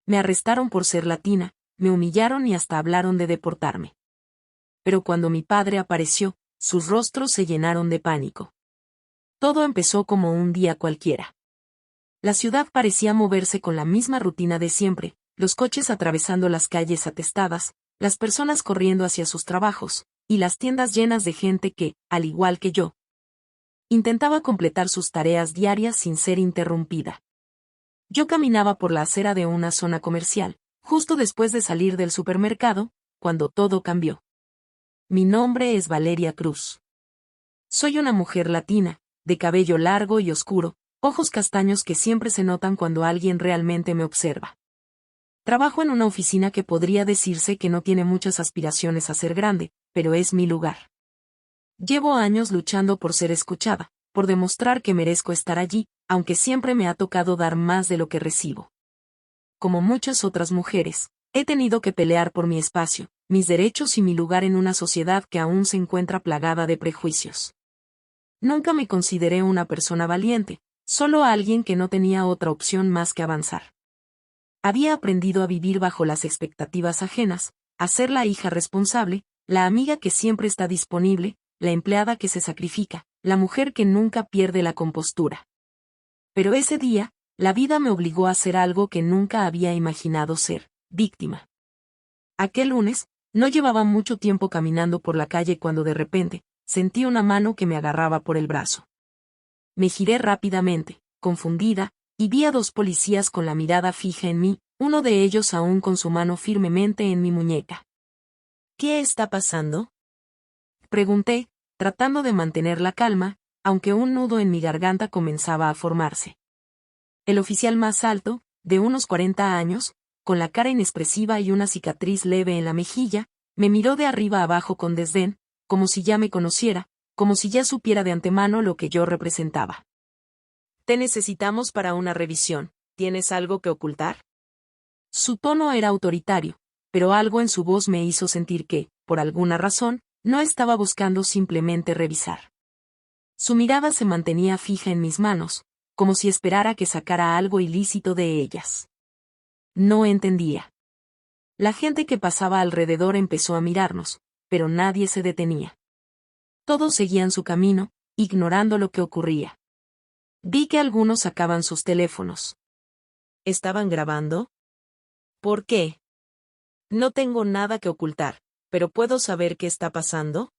Me arrestaron por ser latina, me humillaron y hasta hablaron de deportarme. Pero cuando mi padre apareció, sus rostros se llenaron de pánico. Todo empezó como un día cualquiera. La ciudad parecía moverse con la misma rutina de siempre, los coches atravesando las calles atestadas, las personas corriendo hacia sus trabajos, y las tiendas llenas de gente que, al igual que yo, intentaba completar sus tareas diarias sin ser interrumpida. Yo caminaba por la acera de una zona comercial, justo después de salir del supermercado, cuando todo cambió. Mi nombre es Valeria Cruz. Soy una mujer latina, de cabello largo y oscuro, ojos castaños que siempre se notan cuando alguien realmente me observa. Trabajo en una oficina que podría decirse que no tiene muchas aspiraciones a ser grande, pero es mi lugar. Llevo años luchando por ser escuchada, por demostrar que merezco estar allí, aunque siempre me ha tocado dar más de lo que recibo. Como muchas otras mujeres, he tenido que pelear por mi espacio, mis derechos y mi lugar en una sociedad que aún se encuentra plagada de prejuicios. Nunca me consideré una persona valiente, solo alguien que no tenía otra opción más que avanzar. Había aprendido a vivir bajo las expectativas ajenas, a ser la hija responsable, la amiga que siempre está disponible, la empleada que se sacrifica, la mujer que nunca pierde la compostura. Pero ese día, la vida me obligó a hacer algo que nunca había imaginado ser, víctima. Aquel lunes, no llevaba mucho tiempo caminando por la calle cuando de repente, sentí una mano que me agarraba por el brazo. Me giré rápidamente, confundida, y vi a dos policías con la mirada fija en mí, uno de ellos aún con su mano firmemente en mi muñeca. ¿Qué está pasando?, pregunté, tratando de mantener la calma, aunque un nudo en mi garganta comenzaba a formarse. El oficial más alto, de unos 40 años, con la cara inexpresiva y una cicatriz leve en la mejilla, me miró de arriba abajo con desdén, como si ya me conociera, como si ya supiera de antemano lo que yo representaba. Te necesitamos para una revisión. ¿Tienes algo que ocultar? Su tono era autoritario, pero algo en su voz me hizo sentir que, por alguna razón, no estaba buscando simplemente revisar. Su mirada se mantenía fija en mis manos, como si esperara que sacara algo ilícito de ellas. No entendía. La gente que pasaba alrededor empezó a mirarnos, pero nadie se detenía. Todos seguían su camino, ignorando lo que ocurría. Vi que algunos sacaban sus teléfonos. ¿Estaban grabando? ¿Por qué? No tengo nada que ocultar, pero ¿puedo saber qué está pasando?,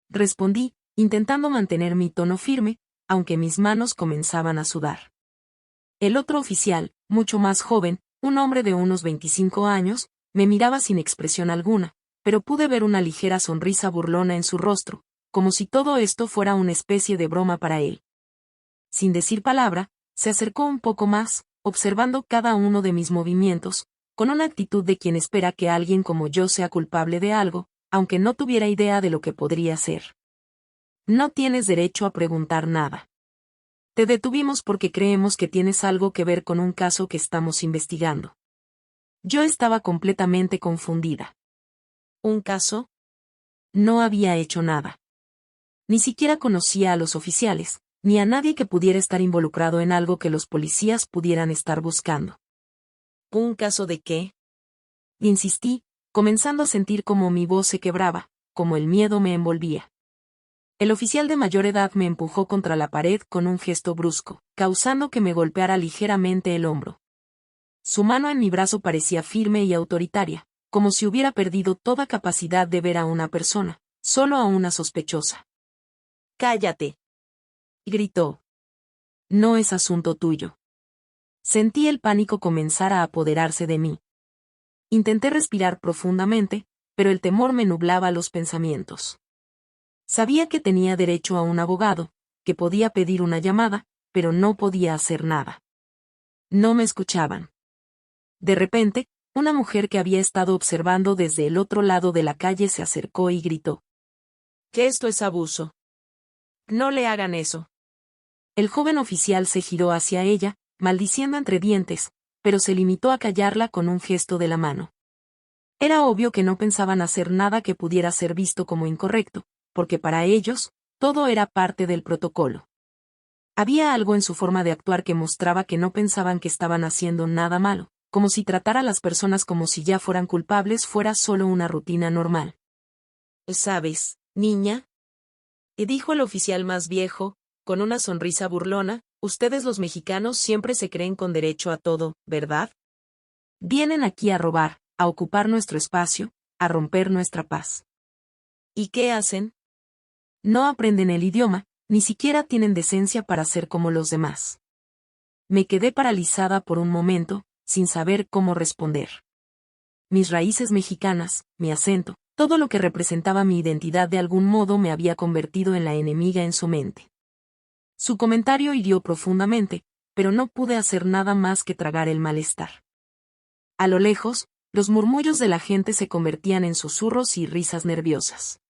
respondí, intentando mantener mi tono firme, aunque mis manos comenzaban a sudar. El otro oficial, mucho más joven, un hombre de unos 25 años, me miraba sin expresión alguna, pero pude ver una ligera sonrisa burlona en su rostro, como si todo esto fuera una especie de broma para él. Sin decir palabra, se acercó un poco más, observando cada uno de mis movimientos, con una actitud de quien espera que alguien como yo sea culpable de algo, aunque no tuviera idea de lo que podría ser. No tienes derecho a preguntar nada. Te detuvimos porque creemos que tienes algo que ver con un caso que estamos investigando. Yo estaba completamente confundida. ¿Un caso? No había hecho nada. Ni siquiera conocía a los oficiales, ni a nadie que pudiera estar involucrado en algo que los policías pudieran estar buscando. ¿Un caso de qué?, insistí, comenzando a sentir como mi voz se quebraba, como el miedo me envolvía. El oficial de mayor edad me empujó contra la pared con un gesto brusco, causando que me golpeara ligeramente el hombro. Su mano en mi brazo parecía firme y autoritaria, como si hubiera perdido toda capacidad de ver a una persona, solo a una sospechosa. «¡Cállate!», gritó. «No es asunto tuyo». Sentí el pánico comenzar a apoderarse de mí. Intenté respirar profundamente, pero el temor me nublaba los pensamientos. Sabía que tenía derecho a un abogado, que podía pedir una llamada, pero no podía hacer nada. No me escuchaban. De repente, una mujer que había estado observando desde el otro lado de la calle se acercó y gritó: «Que esto es abuso. No le hagan eso». El joven oficial se giró hacia ella, maldiciendo entre dientes, pero se limitó a callarla con un gesto de la mano. Era obvio que no pensaban hacer nada que pudiera ser visto como incorrecto, porque para ellos, todo era parte del protocolo. Había algo en su forma de actuar que mostraba que no pensaban que estaban haciendo nada malo, como si tratar a las personas como si ya fueran culpables fuera solo una rutina normal. ¿Sabes, niña? Dijo el oficial más viejo, con una sonrisa burlona, ustedes los mexicanos siempre se creen con derecho a todo, ¿verdad? Vienen aquí a robar, a ocupar nuestro espacio, a romper nuestra paz. ¿Y qué hacen? No aprenden el idioma, ni siquiera tienen decencia para ser como los demás. Me quedé paralizada por un momento, sin saber cómo responder. Mis raíces mexicanas, mi acento, todo lo que representaba mi identidad de algún modo me había convertido en la enemiga en su mente. Su comentario hirió profundamente, pero no pude hacer nada más que tragar el malestar. A lo lejos, los murmullos de la gente se convertían en susurros y risas nerviosas.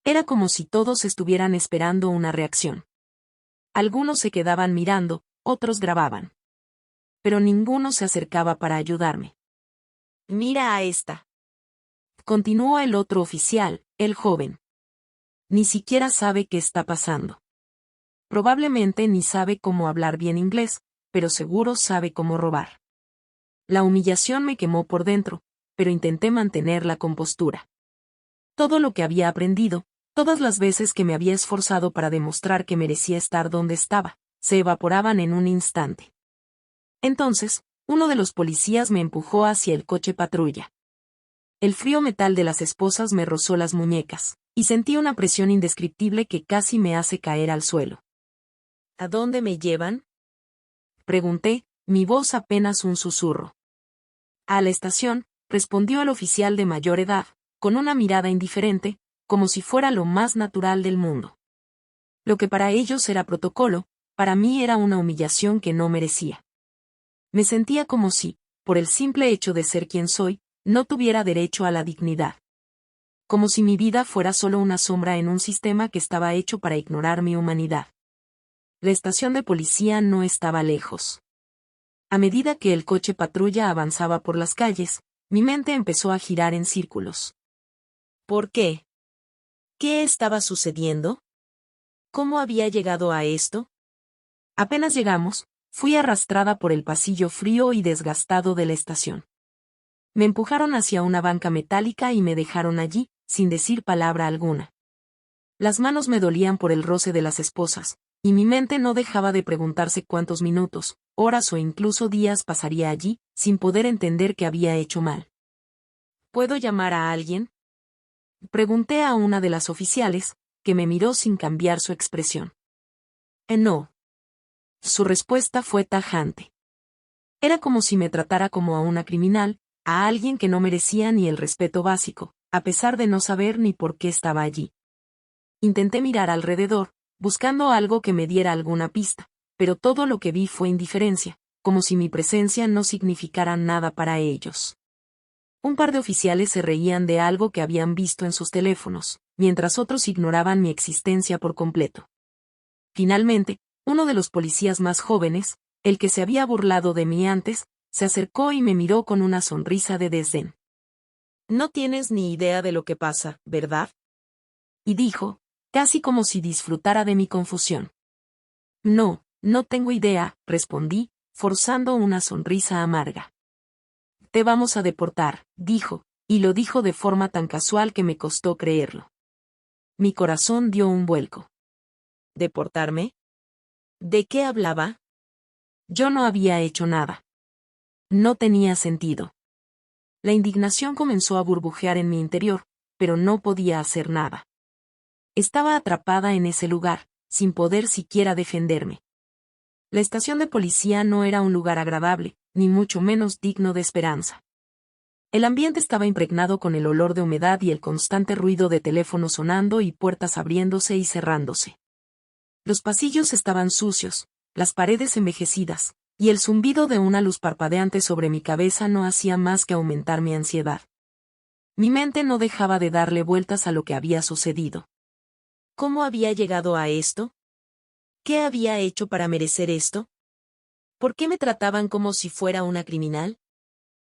Era como si todos estuvieran esperando una reacción. Algunos se quedaban mirando, otros grababan. Pero ninguno se acercaba para ayudarme. Mira a esta. Continuó el otro oficial, el joven. Ni siquiera sabe qué está pasando. Probablemente ni sabe cómo hablar bien inglés, pero seguro sabe cómo robar. La humillación me quemó por dentro, pero intenté mantener la compostura. Todo lo que había aprendido, todas las veces que me había esforzado para demostrar que merecía estar donde estaba, se evaporaban en un instante. Entonces, uno de los policías me empujó hacia el coche patrulla. El frío metal de las esposas me rozó las muñecas, y sentí una presión indescriptible que casi me hace caer al suelo. ¿A dónde me llevan? Pregunté, mi voz apenas un susurro. A la estación, respondió el oficial de mayor edad, con una mirada indiferente, como si fuera lo más natural del mundo. Lo que para ellos era protocolo, para mí era una humillación que no merecía. Me sentía como si, por el simple hecho de ser quien soy, no tuviera derecho a la dignidad. Como si mi vida fuera solo una sombra en un sistema que estaba hecho para ignorar mi humanidad. La estación de policía no estaba lejos. A medida que el coche patrulla avanzaba por las calles, mi mente empezó a girar en círculos. ¿Por qué? ¿Qué estaba sucediendo? ¿Cómo había llegado a esto? Apenas llegamos, fui arrastrada por el pasillo frío y desgastado de la estación. Me empujaron hacia una banca metálica y me dejaron allí, sin decir palabra alguna. Las manos me dolían por el roce de las esposas, y mi mente no dejaba de preguntarse cuántos minutos, horas o incluso días pasaría allí, sin poder entender qué había hecho mal. ¿Puedo llamar a alguien? Pregunté a una de las oficiales, que me miró sin cambiar su expresión. No. Su respuesta fue tajante. Era como si me tratara como a una criminal, a alguien que no merecía ni el respeto básico, a pesar de no saber ni por qué estaba allí. Intenté mirar alrededor, buscando algo que me diera alguna pista, pero todo lo que vi fue indiferencia, como si mi presencia no significara nada para ellos. Un par de oficiales se reían de algo que habían visto en sus teléfonos, mientras otros ignoraban mi existencia por completo. Finalmente, uno de los policías más jóvenes, el que se había burlado de mí antes, se acercó y me miró con una sonrisa de desdén. No tienes ni idea de lo que pasa, ¿verdad? Y dijo, casi como si disfrutara de mi confusión. No, no tengo idea, respondí, forzando una sonrisa amarga. Te vamos a deportar, dijo, y lo dijo de forma tan casual que me costó creerlo. Mi corazón dio un vuelco. ¿Deportarme? ¿De qué hablaba? Yo no había hecho nada. No tenía sentido. La indignación comenzó a burbujear en mi interior, pero no podía hacer nada. Estaba atrapada en ese lugar, sin poder siquiera defenderme. La estación de policía no era un lugar agradable, ni mucho menos digno de esperanza. El ambiente estaba impregnado con el olor de humedad y el constante ruido de teléfonos sonando y puertas abriéndose y cerrándose. Los pasillos estaban sucios, las paredes envejecidas, y el zumbido de una luz parpadeante sobre mi cabeza no hacía más que aumentar mi ansiedad. Mi mente no dejaba de darle vueltas a lo que había sucedido. ¿Cómo había llegado a esto? ¿Qué había hecho para merecer esto? ¿Por qué me trataban como si fuera una criminal?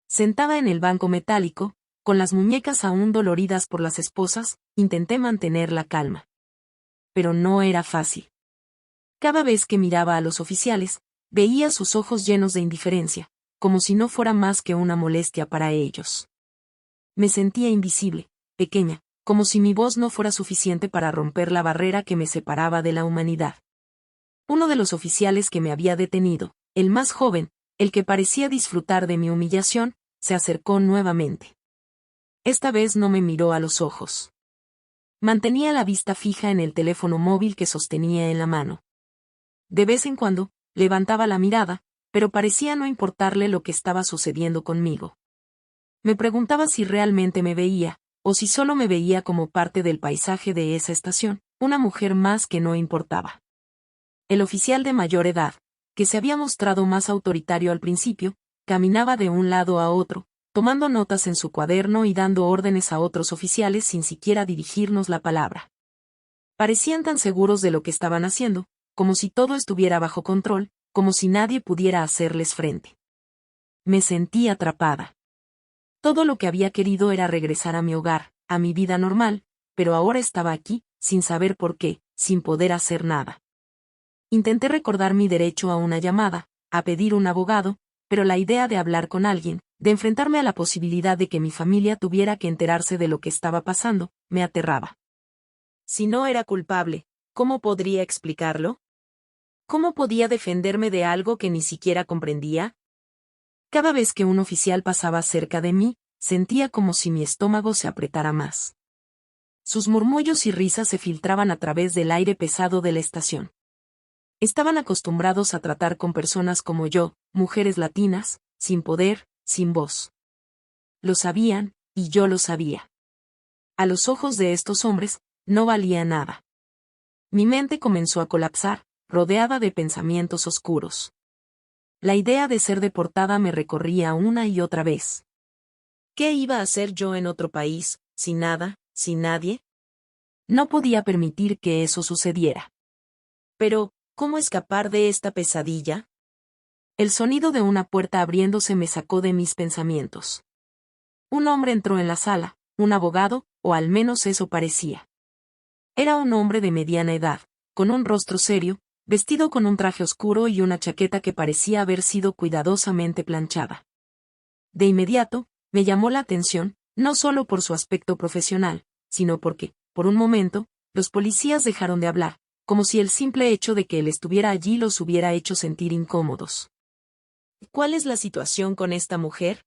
Sentada en el banco metálico, con las muñecas aún doloridas por las esposas, intenté mantener la calma. Pero no era fácil. Cada vez que miraba a los oficiales, veía sus ojos llenos de indiferencia, como si no fuera más que una molestia para ellos. Me sentía invisible, pequeña, como si mi voz no fuera suficiente para romper la barrera que me separaba de la humanidad. Uno de los oficiales que me había detenido, el más joven, el que parecía disfrutar de mi humillación, se acercó nuevamente. Esta vez no me miró a los ojos. Mantenía la vista fija en el teléfono móvil que sostenía en la mano. De vez en cuando, levantaba la mirada, pero parecía no importarle lo que estaba sucediendo conmigo. Me preguntaba si realmente me veía, o si solo me veía como parte del paisaje de esa estación, una mujer más que no importaba. El oficial de mayor edad, que se había mostrado más autoritario al principio, caminaba de un lado a otro, tomando notas en su cuaderno y dando órdenes a otros oficiales sin siquiera dirigirnos la palabra. Parecían tan seguros de lo que estaban haciendo, como si todo estuviera bajo control, como si nadie pudiera hacerles frente. Me sentí atrapada. Todo lo que había querido era regresar a mi hogar, a mi vida normal, pero ahora estaba aquí, sin saber por qué, sin poder hacer nada. Intenté recordar mi derecho a una llamada, a pedir un abogado, pero la idea de hablar con alguien, de enfrentarme a la posibilidad de que mi familia tuviera que enterarse de lo que estaba pasando, me aterraba. Si no era culpable, ¿cómo podría explicarlo? ¿Cómo podía defenderme de algo que ni siquiera comprendía? Cada vez que un oficial pasaba cerca de mí, sentía como si mi estómago se apretara más. Sus murmullos y risas se filtraban a través del aire pesado de la estación. Estaban acostumbrados a tratar con personas como yo, mujeres latinas, sin poder, sin voz. Lo sabían, y yo lo sabía. A los ojos de estos hombres, no valía nada. Mi mente comenzó a colapsar, rodeada de pensamientos oscuros. La idea de ser deportada me recorría una y otra vez. ¿Qué iba a hacer yo en otro país, sin nada, sin nadie? No podía permitir que eso sucediera. Pero, ¿cómo escapar de esta pesadilla? El sonido de una puerta abriéndose me sacó de mis pensamientos. Un hombre entró en la sala, un abogado, o al menos eso parecía. Era un hombre de mediana edad, con un rostro serio, vestido con un traje oscuro y una chaqueta que parecía haber sido cuidadosamente planchada. De inmediato, me llamó la atención, no solo por su aspecto profesional, sino porque, por un momento, los policías dejaron de hablar, como si el simple hecho de que él estuviera allí los hubiera hecho sentir incómodos. ¿Cuál es la situación con esta mujer?,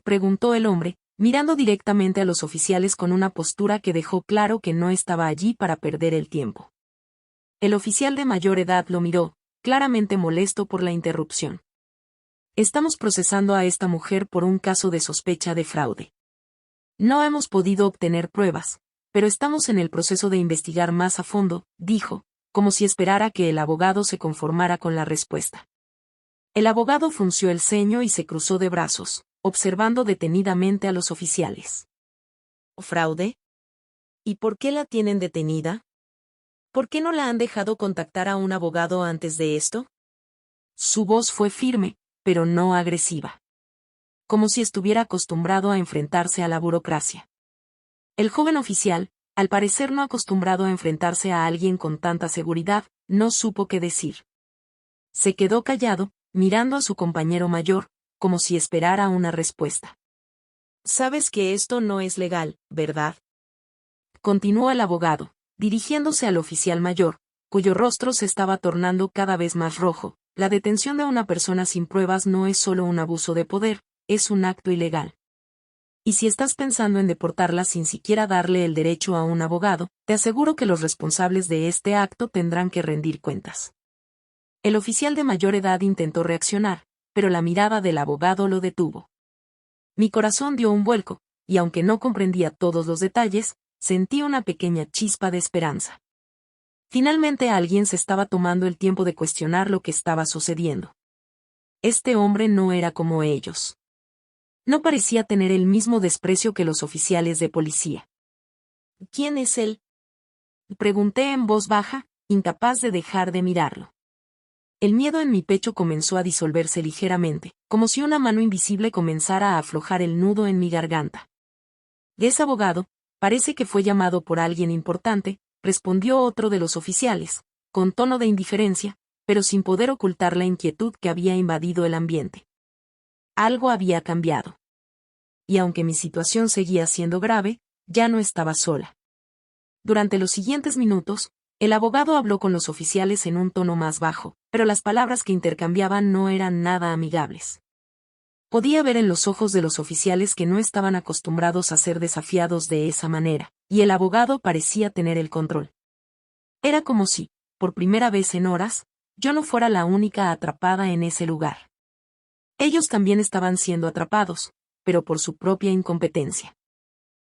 preguntó el hombre, mirando directamente a los oficiales con una postura que dejó claro que no estaba allí para perder el tiempo. El oficial de mayor edad lo miró, claramente molesto por la interrupción. Estamos procesando a esta mujer por un caso de sospecha de fraude. No hemos podido obtener pruebas, pero estamos en el proceso de investigar más a fondo, dijo, como si esperara que el abogado se conformara con la respuesta. El abogado frunció el ceño y se cruzó de brazos, observando detenidamente a los oficiales. ¿Fraude? ¿Y por qué la tienen detenida? ¿Por qué no la han dejado contactar a un abogado antes de esto? Su voz fue firme, pero no agresiva. Como si estuviera acostumbrado a enfrentarse a la burocracia. El joven oficial, al parecer no acostumbrado a enfrentarse a alguien con tanta seguridad, no supo qué decir. Se quedó callado, mirando a su compañero mayor, como si esperara una respuesta. Sabes que esto no es legal, ¿verdad?, continuó el abogado, dirigiéndose al oficial mayor, cuyo rostro se estaba tornando cada vez más rojo. La detención de una persona sin pruebas no es solo un abuso de poder, es un acto ilegal. Y si estás pensando en deportarla sin siquiera darle el derecho a un abogado, te aseguro que los responsables de este acto tendrán que rendir cuentas. El oficial de mayor edad intentó reaccionar, pero la mirada del abogado lo detuvo. Mi corazón dio un vuelco, y aunque no comprendía todos los detalles, sentí una pequeña chispa de esperanza. Finalmente alguien se estaba tomando el tiempo de cuestionar lo que estaba sucediendo. Este hombre no era como ellos. No parecía tener el mismo desprecio que los oficiales de policía. ¿Quién es él?, pregunté en voz baja, incapaz de dejar de mirarlo. El miedo en mi pecho comenzó a disolverse ligeramente, como si una mano invisible comenzara a aflojar el nudo en mi garganta. Es abogado, parece que fue llamado por alguien importante, respondió otro de los oficiales, con tono de indiferencia, pero sin poder ocultar la inquietud que había invadido el ambiente. Algo había cambiado. Y aunque mi situación seguía siendo grave, ya no estaba sola. Durante los siguientes minutos, el abogado habló con los oficiales en un tono más bajo, pero las palabras que intercambiaban no eran nada amigables. Podía ver en los ojos de los oficiales que no estaban acostumbrados a ser desafiados de esa manera, y el abogado parecía tener el control. Era como si, por primera vez en horas, yo no fuera la única atrapada en ese lugar. Ellos también estaban siendo atrapados, pero por su propia incompetencia.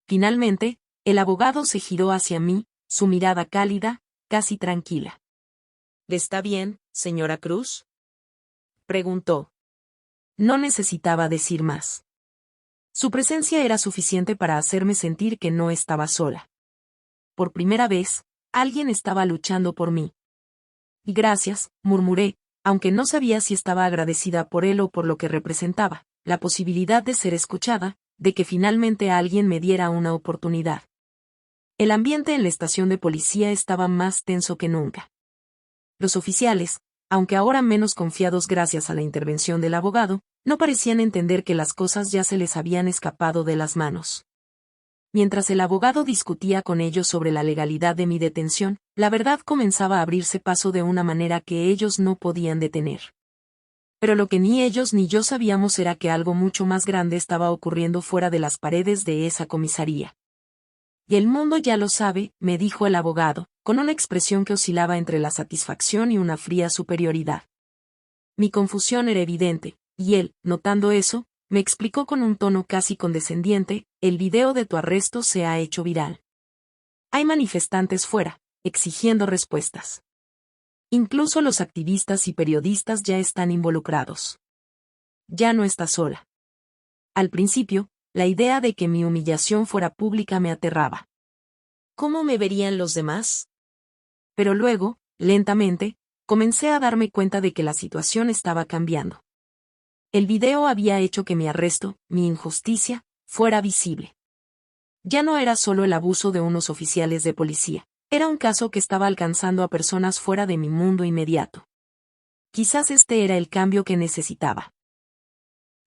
Finalmente, el abogado se giró hacia mí, su mirada cálida, casi tranquila. ¿Le está bien, señora Cruz?, preguntó. No necesitaba decir más. Su presencia era suficiente para hacerme sentir que no estaba sola. Por primera vez, alguien estaba luchando por mí. Y gracias, murmuré, aunque no sabía si estaba agradecida por él o por lo que representaba, la posibilidad de ser escuchada, de que finalmente alguien me diera una oportunidad. El ambiente en la estación de policía estaba más tenso que nunca. Los oficiales, aunque ahora menos confiados gracias a la intervención del abogado, no parecían entender que las cosas ya se les habían escapado de las manos. Mientras el abogado discutía con ellos sobre la legalidad de mi detención, la verdad comenzaba a abrirse paso de una manera que ellos no podían detener. Pero lo que ni ellos ni yo sabíamos era que algo mucho más grande estaba ocurriendo fuera de las paredes de esa comisaría. Y el mundo ya lo sabe, me dijo el abogado, con una expresión que oscilaba entre la satisfacción y una fría superioridad. Mi confusión era evidente, y él, notando eso, me explicó con un tono casi condescendiente: el video de tu arresto se ha hecho viral. Hay manifestantes fuera, exigiendo respuestas. Incluso los activistas y periodistas ya están involucrados. Ya no estás sola. Al principio, la idea de que mi humillación fuera pública me aterraba. ¿Cómo me verían los demás? Pero luego, lentamente, comencé a darme cuenta de que la situación estaba cambiando. El video había hecho que mi arresto, mi injusticia, fuera visible. Ya no era solo el abuso de unos oficiales de policía, era un caso que estaba alcanzando a personas fuera de mi mundo inmediato. Quizás este era el cambio que necesitaba.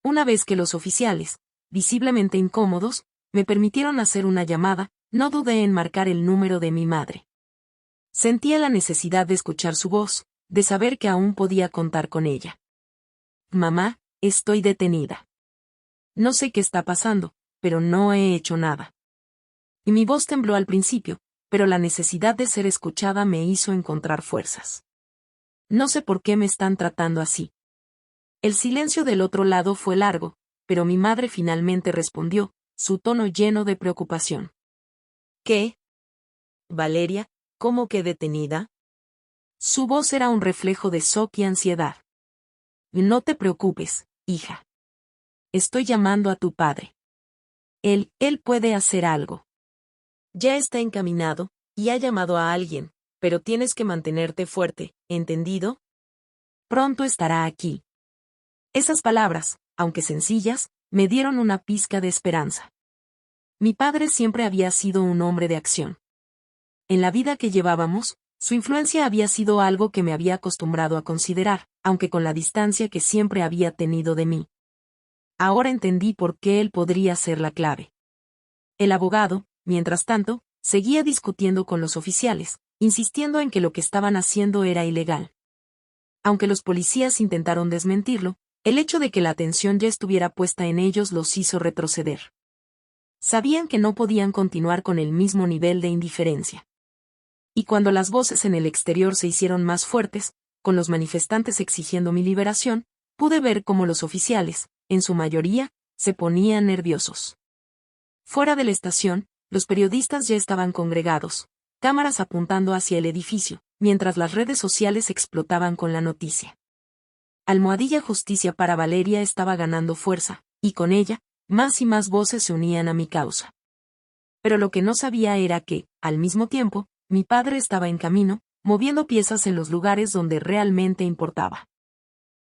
Una vez que los oficiales, visiblemente incómodos, me permitieron hacer una llamada, no dudé en marcar el número de mi madre. Sentía la necesidad de escuchar su voz, de saber que aún podía contar con ella. Mamá, estoy detenida. No sé qué está pasando, pero no he hecho nada. Y mi voz tembló al principio, pero la necesidad de ser escuchada me hizo encontrar fuerzas. No sé por qué me están tratando así. El silencio del otro lado fue largo, pero mi madre finalmente respondió, su tono lleno de preocupación. ¿Qué? Valeria, ¿cómo que detenida? Su voz era un reflejo de shock y ansiedad. No te preocupes, hija. Estoy llamando a tu padre. Él puede hacer algo. Ya está encaminado, y ha llamado a alguien, pero tienes que mantenerte fuerte, ¿entendido? Pronto estará aquí. Esas palabras, aunque sencillas, me dieron una pizca de esperanza. Mi padre siempre había sido un hombre de acción. En la vida que llevábamos, su influencia había sido algo que me había acostumbrado a considerar, aunque con la distancia que siempre había tenido de mí. Ahora entendí por qué él podría ser la clave. El abogado, mientras tanto, seguía discutiendo con los oficiales, insistiendo en que lo que estaban haciendo era ilegal. Aunque los policías intentaron desmentirlo, el hecho de que la atención ya estuviera puesta en ellos los hizo retroceder. Sabían que no podían continuar con el mismo nivel de indiferencia. Y cuando las voces en el exterior se hicieron más fuertes, con los manifestantes exigiendo mi liberación, pude ver cómo los oficiales, en su mayoría, se ponían nerviosos. Fuera de la estación, los periodistas ya estaban congregados, cámaras apuntando hacia el edificio, mientras las redes sociales explotaban con la noticia. Almohadilla Justicia para Valeria estaba ganando fuerza, y con ella, más y más voces se unían a mi causa. Pero lo que no sabía era que, al mismo tiempo, mi padre estaba en camino, moviendo piezas en los lugares donde realmente importaba.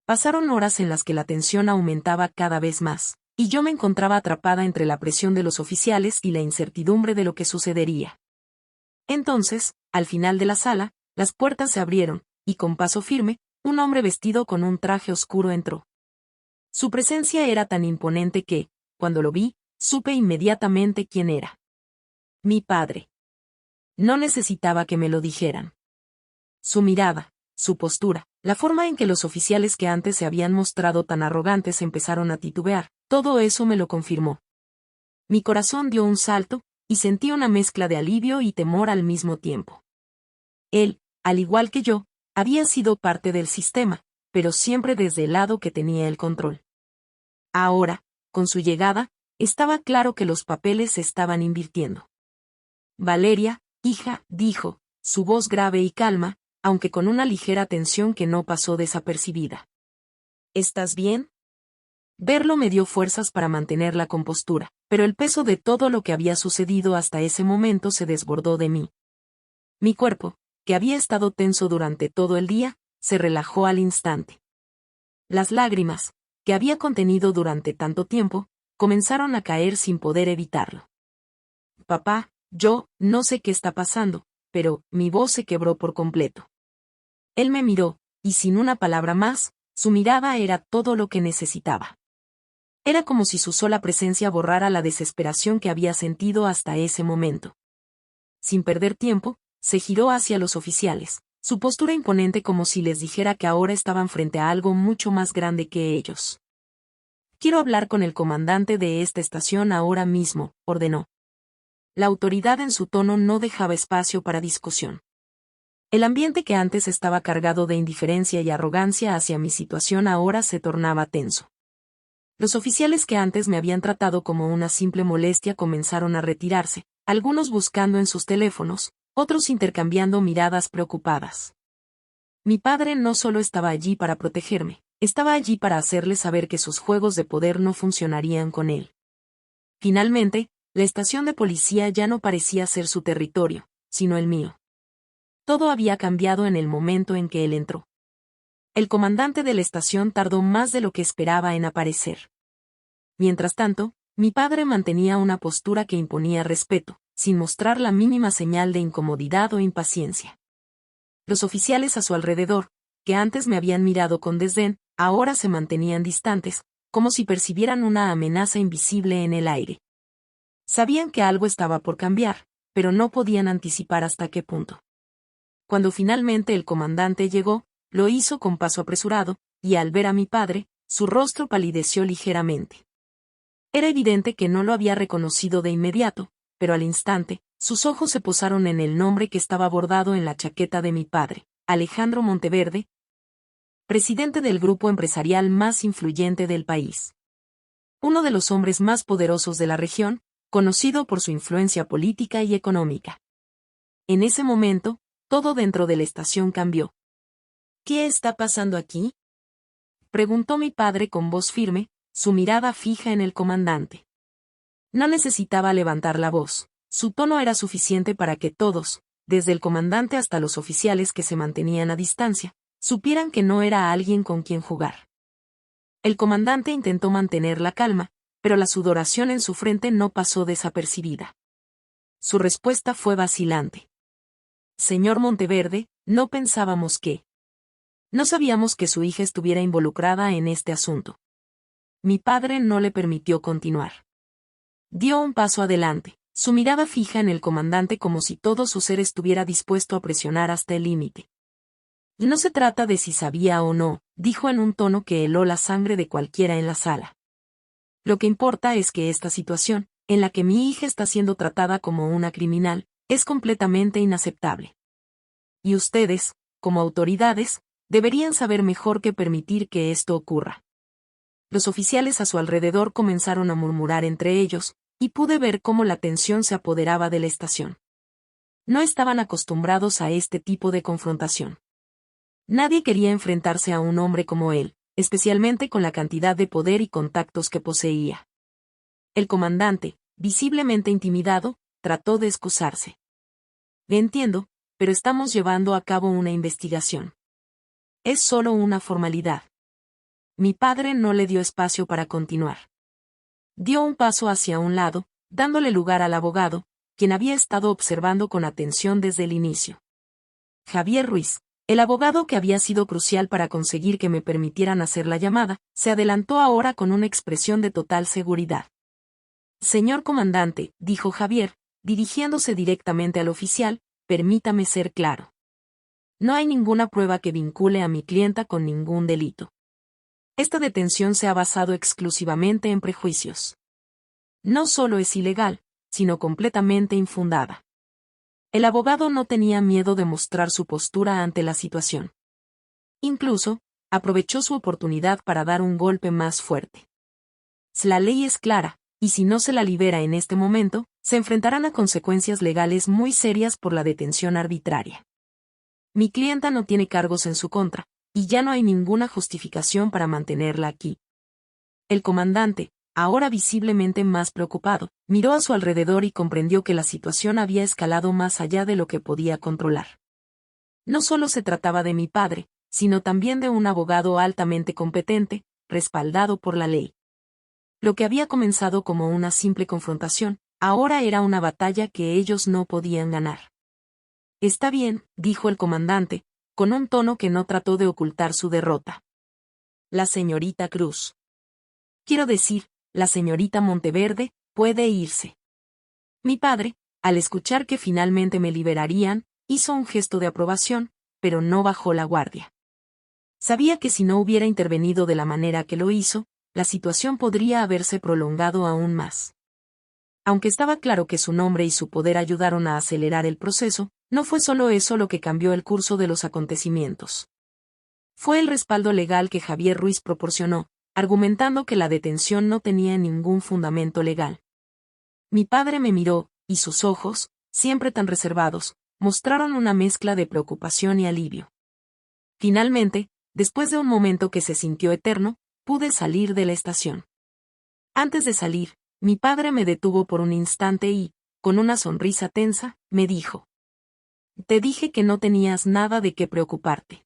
Pasaron horas en las que la tensión aumentaba cada vez más, y yo me encontraba atrapada entre la presión de los oficiales y la incertidumbre de lo que sucedería. Entonces, al final de la sala, las puertas se abrieron, y con paso firme, un hombre vestido con un traje oscuro entró. Su presencia era tan imponente que, cuando lo vi, supe inmediatamente quién era. Mi padre. No necesitaba que me lo dijeran. Su mirada, su postura, la forma en que los oficiales que antes se habían mostrado tan arrogantes empezaron a titubear, todo eso me lo confirmó. Mi corazón dio un salto, y sentí una mezcla de alivio y temor al mismo tiempo. Él, al igual que yo, había sido parte del sistema, pero siempre desde el lado que tenía el control. Ahora, con su llegada, estaba claro que los papeles se estaban invirtiendo. Valeria, hija, dijo, su voz grave y calma, aunque con una ligera tensión que no pasó desapercibida. ¿Estás bien? Verlo me dio fuerzas para mantener la compostura, pero el peso de todo lo que había sucedido hasta ese momento se desbordó de mí. Mi cuerpo, que había estado tenso durante todo el día, se relajó al instante. Las lágrimas, que había contenido durante tanto tiempo, comenzaron a caer sin poder evitarlo. Papá, yo, no sé qué está pasando, pero mi voz se quebró por completo. Él me miró, y sin una palabra más, su mirada era todo lo que necesitaba. Era como si su sola presencia borrara la desesperación que había sentido hasta ese momento. Sin perder tiempo, se giró hacia los oficiales, su postura imponente como si les dijera que ahora estaban frente a algo mucho más grande que ellos. Quiero hablar con el comandante de esta estación ahora mismo, ordenó. La autoridad en su tono no dejaba espacio para discusión. El ambiente que antes estaba cargado de indiferencia y arrogancia hacia mi situación ahora se tornaba tenso. Los oficiales que antes me habían tratado como una simple molestia comenzaron a retirarse, algunos buscando en sus teléfonos, otros intercambiando miradas preocupadas. Mi padre no solo estaba allí para protegerme, estaba allí para hacerle saber que sus juegos de poder no funcionarían con él. Finalmente, la estación de policía ya no parecía ser su territorio, sino el mío. Todo había cambiado en el momento en que él entró. El comandante de la estación tardó más de lo que esperaba en aparecer. Mientras tanto, mi padre mantenía una postura que imponía respeto, sin mostrar la mínima señal de incomodidad o impaciencia. Los oficiales a su alrededor, que antes me habían mirado con desdén, ahora se mantenían distantes, como si percibieran una amenaza invisible en el aire. Sabían que algo estaba por cambiar, pero no podían anticipar hasta qué punto. Cuando finalmente el comandante llegó, lo hizo con paso apresurado, y al ver a mi padre, su rostro palideció ligeramente. Era evidente que no lo había reconocido de inmediato, pero al instante, sus ojos se posaron en el nombre que estaba bordado en la chaqueta de mi padre, Alejandro Monteverde, presidente del grupo empresarial más influyente del país. Uno de los hombres más poderosos de la región, conocido por su influencia política y económica. En ese momento, todo dentro de la estación cambió. ¿Qué está pasando aquí?, preguntó mi padre con voz firme, su mirada fija en el comandante. No necesitaba levantar la voz, su tono era suficiente para que todos, desde el comandante hasta los oficiales que se mantenían a distancia, supieran que no era alguien con quien jugar. El comandante intentó mantener la calma, pero la sudoración en su frente no pasó desapercibida. Su respuesta fue vacilante. Señor Monteverde, no pensábamos que... No sabíamos que su hija estuviera involucrada en este asunto. Mi padre no le permitió continuar. Dio un paso adelante, su mirada fija en el comandante como si todo su ser estuviera dispuesto a presionar hasta el límite. No se trata de si sabía o no, dijo en un tono que heló la sangre de cualquiera en la sala. Lo que importa es que esta situación, en la que mi hija está siendo tratada como una criminal, es completamente inaceptable. Y ustedes, como autoridades, deberían saber mejor que permitir que esto ocurra. Los oficiales a su alrededor comenzaron a murmurar entre ellos, y pude ver cómo la tensión se apoderaba de la estación. No estaban acostumbrados a este tipo de confrontación. Nadie quería enfrentarse a un hombre como él, especialmente con la cantidad de poder y contactos que poseía. El comandante, visiblemente intimidado, trató de excusarse. Entiendo, pero estamos llevando a cabo una investigación. Es solo una formalidad. Mi padre no le dio espacio para continuar. Dio un paso hacia un lado, dándole lugar al abogado, quien había estado observando con atención desde el inicio. Javier Ruiz, El abogado, que había sido crucial para conseguir que me permitieran hacer la llamada, se adelantó ahora con una expresión de total seguridad. Señor comandante, dijo Javier, dirigiéndose directamente al oficial, permítame ser claro. No hay ninguna prueba que vincule a mi clienta con ningún delito. Esta detención se ha basado exclusivamente en prejuicios. No solo es ilegal, sino completamente infundada. El abogado no tenía miedo de mostrar su postura ante la situación. Incluso, aprovechó su oportunidad para dar un golpe más fuerte. La ley es clara, y si no se la libera en este momento, se enfrentarán a consecuencias legales muy serias por la detención arbitraria. Mi clienta no tiene cargos en su contra, y ya no hay ninguna justificación para mantenerla aquí. El comandante, ahora visiblemente más preocupado, miró a su alrededor y comprendió que la situación había escalado más allá de lo que podía controlar. No solo se trataba de mi padre, sino también de un abogado altamente competente, respaldado por la ley. Lo que había comenzado como una simple confrontación, ahora era una batalla que ellos no podían ganar. Está bien, dijo el comandante, con un tono que no trató de ocultar su derrota. La señorita Cruz. Quiero decir, la señorita Monteverde, puede irse. Mi padre, al escuchar que finalmente me liberarían, hizo un gesto de aprobación, pero no bajó la guardia. Sabía que si no hubiera intervenido de la manera que lo hizo, la situación podría haberse prolongado aún más. Aunque estaba claro que su nombre y su poder ayudaron a acelerar el proceso, no fue solo eso lo que cambió el curso de los acontecimientos. Fue el respaldo legal que Javier Ruiz proporcionó, argumentando que la detención no tenía ningún fundamento legal. Mi padre me miró, y sus ojos, siempre tan reservados, mostraron una mezcla de preocupación y alivio. Finalmente, después de un momento que se sintió eterno, pude salir de la estación. Antes de salir, mi padre me detuvo por un instante y, con una sonrisa tensa, me dijo: «Te dije que no tenías nada de qué preocuparte».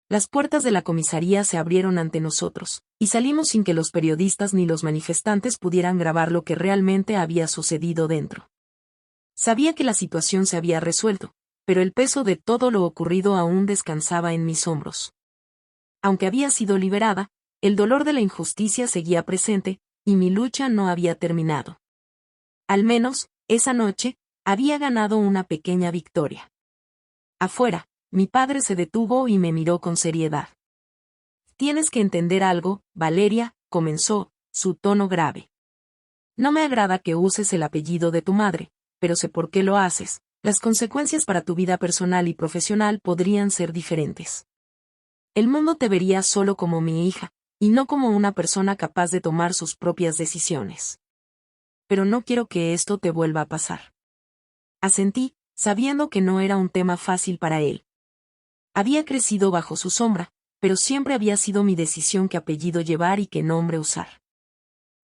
Las puertas de la comisaría se abrieron ante nosotros, y salimos sin que los periodistas ni los manifestantes pudieran grabar lo que realmente había sucedido dentro. Sabía que la situación se había resuelto, pero el peso de todo lo ocurrido aún descansaba en mis hombros. Aunque había sido liberada, el dolor de la injusticia seguía presente, y mi lucha no había terminado. Al menos, esa noche, había ganado una pequeña victoria. Afuera, mi padre se detuvo y me miró con seriedad. «Tienes que entender algo, Valeria», comenzó, su tono grave. «No me agrada que uses el apellido de tu madre, pero sé por qué lo haces. Las consecuencias para tu vida personal y profesional podrían ser diferentes. El mundo te vería solo como mi hija, y no como una persona capaz de tomar sus propias decisiones. Pero no quiero que esto te vuelva a pasar». Asentí, sabiendo que no era un tema fácil para él. Había crecido bajo su sombra, pero siempre había sido mi decisión qué apellido llevar y qué nombre usar.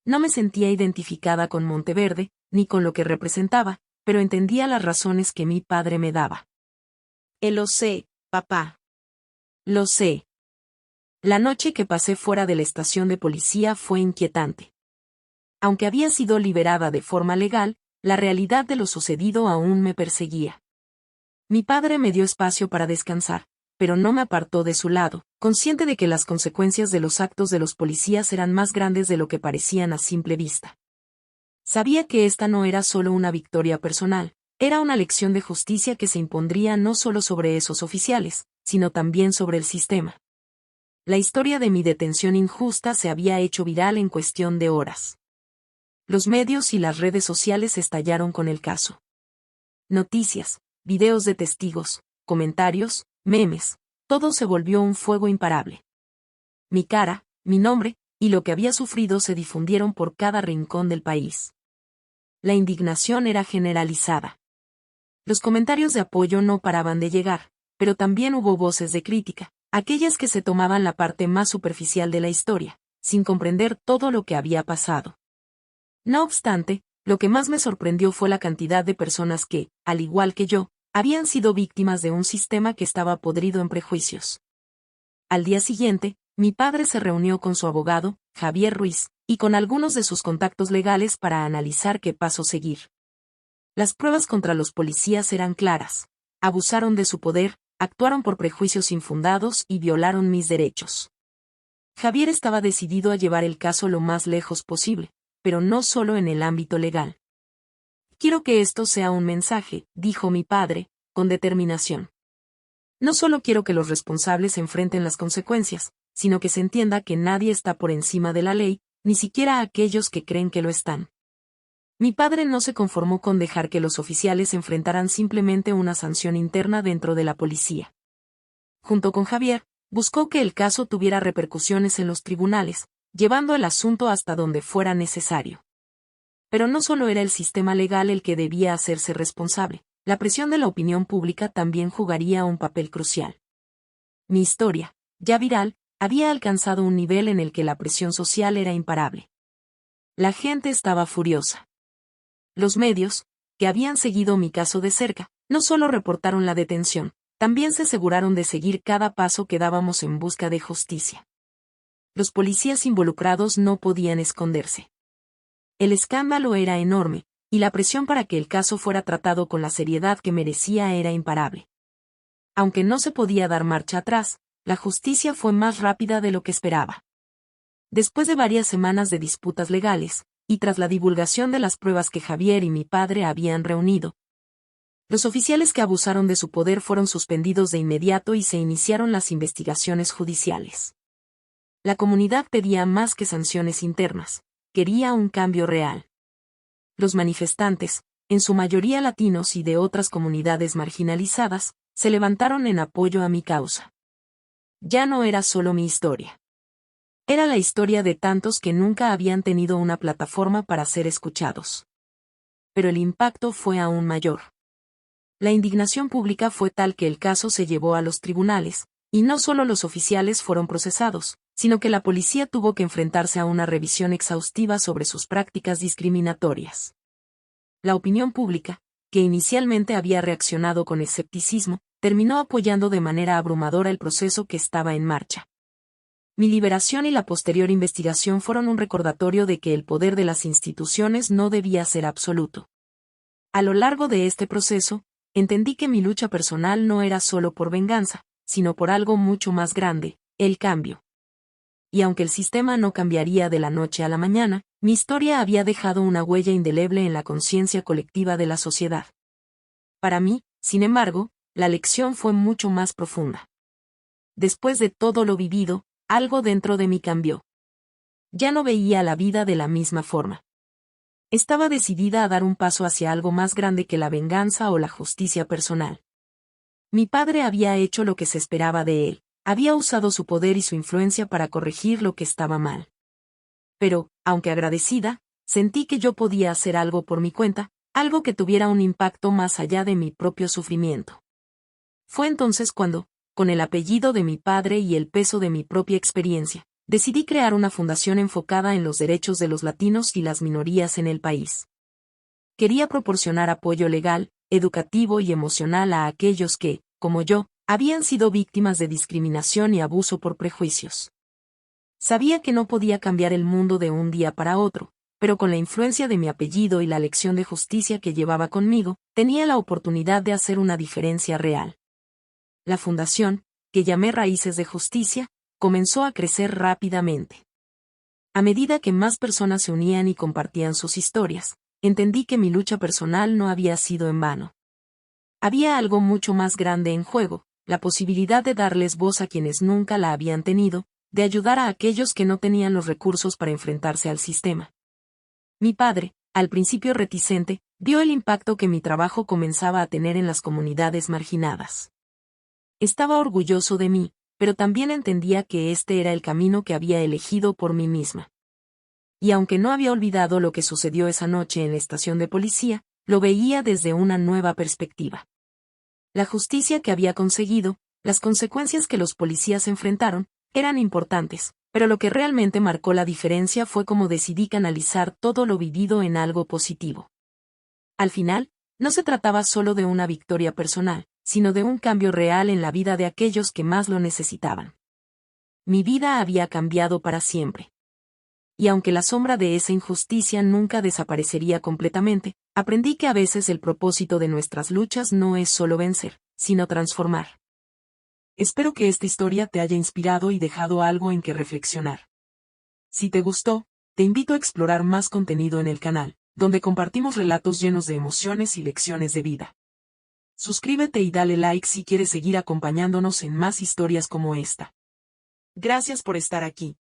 No me sentía identificada con Monteverde, ni con lo que representaba, pero entendía las razones que mi padre me daba. «Lo sé, papá. Lo sé». La noche que pasé fuera de la estación de policía fue inquietante. Aunque había sido liberada de forma legal, la realidad de lo sucedido aún me perseguía. Mi padre me dio espacio para descansar, pero no me apartó de su lado, consciente de que las consecuencias de los actos de los policías eran más grandes de lo que parecían a simple vista. Sabía que esta no era solo una victoria personal, era una lección de justicia que se impondría no solo sobre esos oficiales, sino también sobre el sistema. La historia de mi detención injusta se había hecho viral en cuestión de horas. Los medios y las redes sociales estallaron con el caso. Noticias, videos de testigos, comentarios, memes, todo se volvió un fuego imparable. Mi cara, mi nombre, y lo que había sufrido se difundieron por cada rincón del país. La indignación era generalizada. Los comentarios de apoyo no paraban de llegar, pero también hubo voces de crítica, aquellas que se tomaban la parte más superficial de la historia, sin comprender todo lo que había pasado. No obstante, lo que más me sorprendió fue la cantidad de personas que, al igual que yo, habían sido víctimas de un sistema que estaba podrido en prejuicios. Al día siguiente, mi padre se reunió con su abogado, Javier Ruiz, y con algunos de sus contactos legales para analizar qué paso seguir. Las pruebas contra los policías eran claras. Abusaron de su poder, actuaron por prejuicios infundados y violaron mis derechos. Javier estaba decidido a llevar el caso lo más lejos posible, pero no solo en el ámbito legal. Quiero que esto sea un mensaje, dijo mi padre, con determinación. No solo quiero que los responsables enfrenten las consecuencias, sino que se entienda que nadie está por encima de la ley, ni siquiera aquellos que creen que lo están. Mi padre no se conformó con dejar que los oficiales enfrentaran simplemente una sanción interna dentro de la policía. Junto con Javier, buscó que el caso tuviera repercusiones en los tribunales, llevando el asunto hasta donde fuera necesario. Pero no solo era el sistema legal el que debía hacerse responsable, la presión de la opinión pública también jugaría un papel crucial. Mi historia, ya viral, había alcanzado un nivel en el que la presión social era imparable. La gente estaba furiosa. Los medios, que habían seguido mi caso de cerca, no solo reportaron la detención, también se aseguraron de seguir cada paso que dábamos en busca de justicia. Los policías involucrados no podían esconderse. El escándalo era enorme, y la presión para que el caso fuera tratado con la seriedad que merecía era imparable. Aunque no se podía dar marcha atrás, la justicia fue más rápida de lo que esperaba. Después de varias semanas de disputas legales, y tras la divulgación de las pruebas que Javier y mi padre habían reunido, los oficiales que abusaron de su poder fueron suspendidos de inmediato y se iniciaron las investigaciones judiciales. La comunidad pedía más que sanciones internas, quería un cambio real. Los manifestantes, en su mayoría latinos y de otras comunidades marginalizadas, se levantaron en apoyo a mi causa. Ya no era solo mi historia. Era la historia de tantos que nunca habían tenido una plataforma para ser escuchados. Pero el impacto fue aún mayor. La indignación pública fue tal que el caso se llevó a los tribunales, y no solo los oficiales fueron procesados, sino que la policía tuvo que enfrentarse a una revisión exhaustiva sobre sus prácticas discriminatorias. La opinión pública, que inicialmente había reaccionado con escepticismo, terminó apoyando de manera abrumadora el proceso que estaba en marcha. Mi liberación y la posterior investigación fueron un recordatorio de que el poder de las instituciones no debía ser absoluto. A lo largo de este proceso, entendí que mi lucha personal no era solo por venganza, sino por algo mucho más grande, el cambio. Y aunque el sistema no cambiaría de la noche a la mañana, mi historia había dejado una huella indeleble en la conciencia colectiva de la sociedad. Para mí, sin embargo, la lección fue mucho más profunda. Después de todo lo vivido, algo dentro de mí cambió. Ya no veía la vida de la misma forma. Estaba decidida a dar un paso hacia algo más grande que la venganza o la justicia personal. Mi padre había hecho lo que se esperaba de él, había usado su poder y su influencia para corregir lo que estaba mal. Pero, aunque agradecida, sentí que yo podía hacer algo por mi cuenta, algo que tuviera un impacto más allá de mi propio sufrimiento. Fue entonces cuando, con el apellido de mi padre y el peso de mi propia experiencia, decidí crear una fundación enfocada en los derechos de los latinos y las minorías en el país. Quería proporcionar apoyo legal, educativo y emocional a aquellos que, como yo, habían sido víctimas de discriminación y abuso por prejuicios. Sabía que no podía cambiar el mundo de un día para otro, pero con la influencia de mi apellido y la lección de justicia que llevaba conmigo, tenía la oportunidad de hacer una diferencia real. La fundación, que llamé Raíces de Justicia, comenzó a crecer rápidamente. A medida que más personas se unían y compartían sus historias, entendí que mi lucha personal no había sido en vano. Había algo mucho más grande en juego, la posibilidad de darles voz a quienes nunca la habían tenido, de ayudar a aquellos que no tenían los recursos para enfrentarse al sistema. Mi padre, al principio reticente, vio el impacto que mi trabajo comenzaba a tener en las comunidades marginadas. Estaba orgulloso de mí, pero también entendía que este era el camino que había elegido por mí misma. Y aunque no había olvidado lo que sucedió esa noche en la estación de policía, lo veía desde una nueva perspectiva. La justicia que había conseguido, las consecuencias que los policías enfrentaron, eran importantes, pero lo que realmente marcó la diferencia fue cómo decidí canalizar todo lo vivido en algo positivo. Al final, no se trataba solo de una victoria personal, sino de un cambio real en la vida de aquellos que más lo necesitaban. Mi vida había cambiado para siempre. Y aunque la sombra de esa injusticia nunca desaparecería completamente, aprendí que a veces el propósito de nuestras luchas no es solo vencer, sino transformar. Espero que esta historia te haya inspirado y dejado algo en que reflexionar. Si te gustó, te invito a explorar más contenido en el canal, donde compartimos relatos llenos de emociones y lecciones de vida. Suscríbete y dale like si quieres seguir acompañándonos en más historias como esta. Gracias por estar aquí.